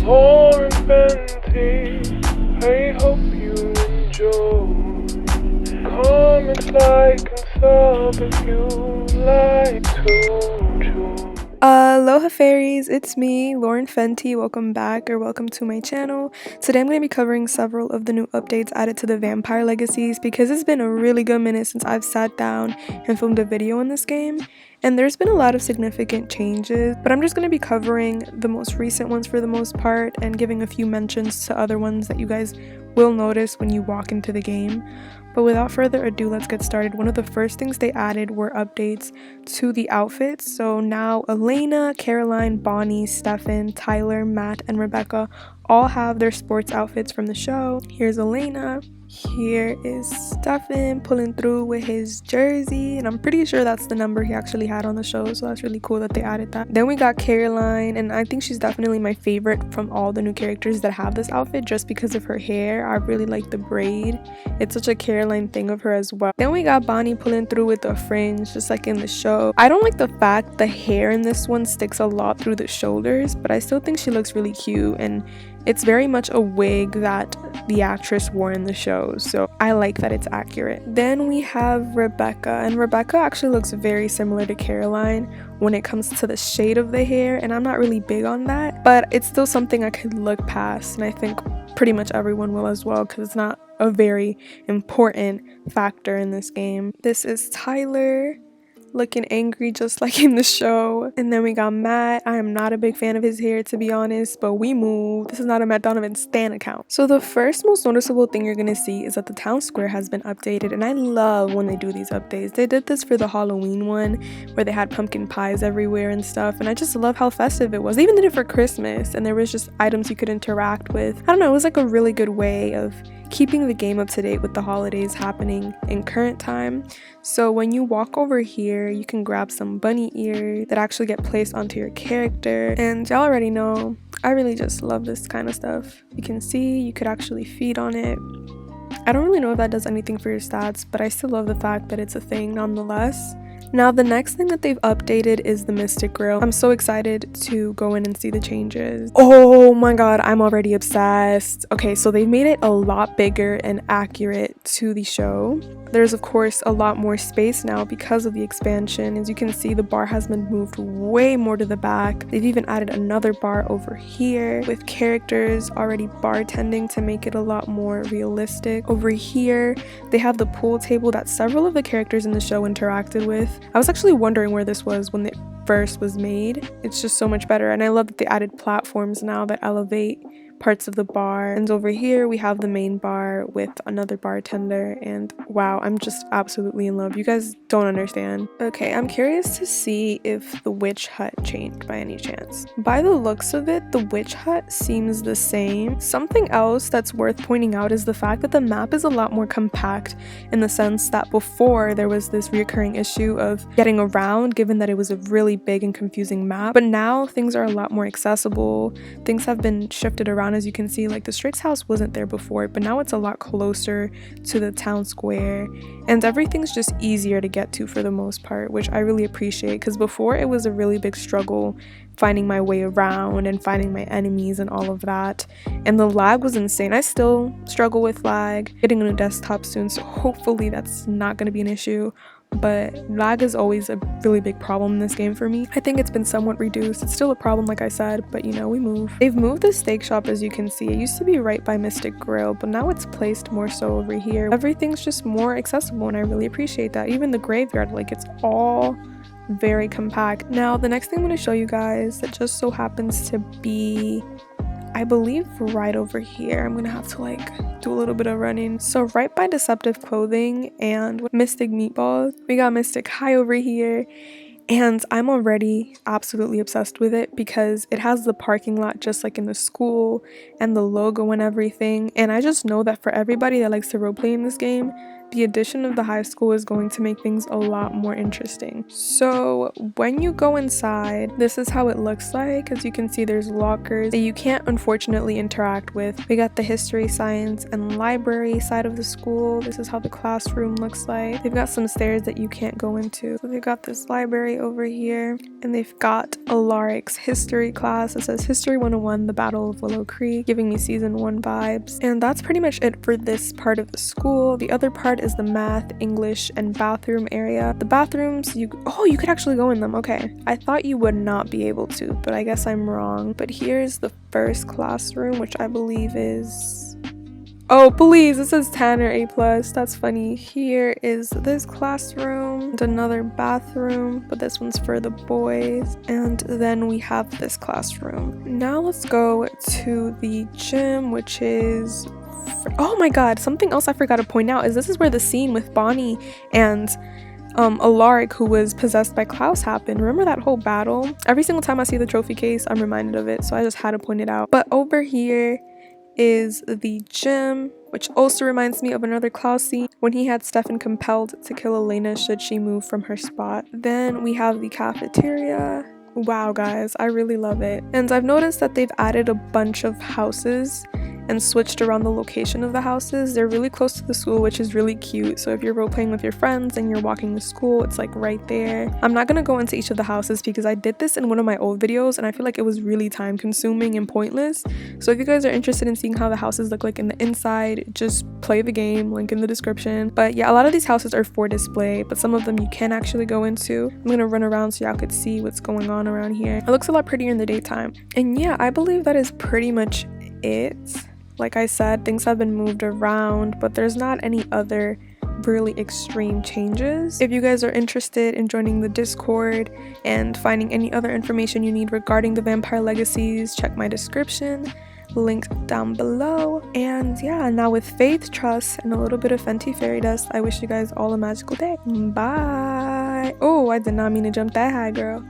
Lauren Fenty, I hope you enjoy. Comments, like and sub if you like to join. Aloha fairies, it's me, Lauren Fenty. Welcome back or welcome to my channel. Today I'm going to be covering several of the new updates added to the Vampire Legacies because it's been a really good minute since I've sat down and filmed a video on this game. And there's been a lot of significant changes, but I'm just going to be covering the most recent ones for the most part and giving a few mentions to other ones that you guys will notice when you walk into the game. But without further ado, let's get started. One of the first things they added were updates to the outfits. So now Elena, Caroline, Bonnie, Stefan, Tyler, Matt, and Rebecca all have their sports outfits from the show. Here's Elena. Here is Stefan pulling through with his jersey, and I'm pretty sure that's the number he actually had on the show, so that's really cool that they added that. Then we got Caroline, and I think she's definitely my favorite from all the new characters that have this outfit just because of her hair. I really like the braid. It's such a Caroline thing of her as well. Then we got Bonnie pulling through with the fringe just like in the show. I don't like the fact the hair in this one sticks a lot through the shoulders, but I still think she looks really cute, and it's very much a wig that the actress wore in the show, so I like that it's accurate. Then we have Rebecca, and Rebecca actually looks very similar to Caroline when it comes to the shade of the hair, and I'm not really big on that, but it's still something I could look past, and I think pretty much everyone will as well because it's not a very important factor in this game. This is Tyler, looking angry just like in the show. And then we got Matt. I am not a big fan of his hair, to be honest, but we move. This is not a Matt Donovan stan account. So the first most noticeable thing you're gonna see is that the town square has been updated, and I love when they do these updates. They did this for the Halloween one where they had pumpkin pies everywhere and stuff, and I just love how festive it was. They even did it for Christmas, and there was just items you could interact with. I don't know, it was like a really good way of keeping the game up to date with the holidays happening in current time. So when you walk over here, you can grab some bunny ears that actually get placed onto your character, and y'all already know I really just love this kind of stuff. You can see you could actually feed on it. I don't really know if that does anything for your stats, but I still love the fact that it's a thing nonetheless. Now the next thing that they've updated is the Mystic Grill. I'm so excited to go in and see the changes. Oh my god, I'm already obsessed. Okay, so they made it a lot bigger and accurate to the show. There's of course a lot more space now because of the expansion. As you can see, the bar has been moved way more to the back. They've even added another bar over here with characters already bartending to make it a lot more realistic. Over here, they have the pool table that several of the characters in the show interacted with. I was actually wondering where this was when it first was made. It's just so much better, and I love that they added platforms now that elevate parts of the bar. And over here we have the main bar with another bartender, and wow, I'm just absolutely in love. You guys don't understand. Okay, I'm curious to see if the witch hut changed by any chance. By the looks of it, the witch hut seems the same. Something else that's worth pointing out is the fact that the map is a lot more compact, in the sense that before there was this recurring issue of getting around, given that it was a really big and confusing map, but now things are a lot more accessible. Things have been shifted around. As you can see, like the Strix house wasn't there before, but now it's a lot closer to the town square, and everything's just easier to get to for the most part, which I really appreciate, because before it was a really big struggle finding my way around and finding my enemies and all of that, and the lag was insane. I still struggle with lag. Getting a new desktop soon, so hopefully that's not going to be an issue, but lag is always a really big problem in this game for me. I think it's been somewhat reduced. It's still a problem, like I said, but you know, we move. They've moved the steak shop, as you can see. It used to be right by Mystic Grill, but now it's placed more so over here. Everything's just more accessible, and I really appreciate that. Even the graveyard, like, it's all very compact. Now the next thing I'm going to show you guys, that just so happens to be, I believe, right over here. I'm gonna have to like do a little bit of running. So right by Deceptive Clothing and Mystic Meatballs, we got Mystic High over here, and I'm already absolutely obsessed with it because it has the parking lot just like in the school and the logo and everything. And I just know that for everybody that likes to roleplay in this game, the addition of the high school is going to make things a lot more interesting. So when you go inside, this is how it looks like. As you can see, there's lockers that you can't unfortunately interact with. We got the history, science, and library side of the school. This is how the classroom looks like. They've got some stairs that you can't go into. So they've got this library over here, and they've got 𝓛𝓪𝓾𝓻𝓮𝓷 history class. It says History 101, the Battle of Willow Creek, giving me season 1 vibes. And that's pretty much it for this part of the school. The other part is the math, English, and bathroom area. The bathrooms, you could actually go in them. Okay, I thought you would not be able to, but I guess I'm wrong. But here's the first classroom, which I believe is... Oh, please, it says 𝓛𝓪𝓾𝓻+. That's funny. Here is this classroom and another bathroom, but this one's for the boys. And then we have this classroom. Now let's go to the gym, which is... Oh my god, something else I forgot to point out is this is where the scene with Bonnie and 𝓛𝓪𝓾, who was possessed by Klaus, happened. Remember that whole battle? Every single time I see the trophy case, I'm reminded of it, so I just had to point it out. But over here is the gym, which also reminds me of another Klaus scene when he had Stefan compelled to kill Elena should she move from her spot. Then we have the cafeteria. Wow guys, I really love it. And I've noticed that they've added a bunch of houses and switched around the location of the houses. They're really close to the school, which is really cute. So if you're role playing with your friends and you're walking to school, it's like right there. I'm not gonna go into each of the houses because I did this in one of my old videos and I feel like it was really time consuming and pointless. So if you guys are interested in seeing how the houses look like in the inside, just play the game, link in the description. But yeah, a lot of these houses are for display, but some of them you can actually go into. I'm gonna run around so y'all could see what's going on around here. It looks a lot prettier in the daytime. And yeah, I believe that is pretty much it. Like I said, things have been moved around, but there's not any other really extreme changes. If you guys are interested in joining the Discord and finding any other information you need regarding the Vampire Legacies, check my description, link down below. And yeah, now with faith, trust, and a little bit of Fenty fairy dust, I wish you guys all a magical day. Bye! Oh, I did not mean to jump that high, girl.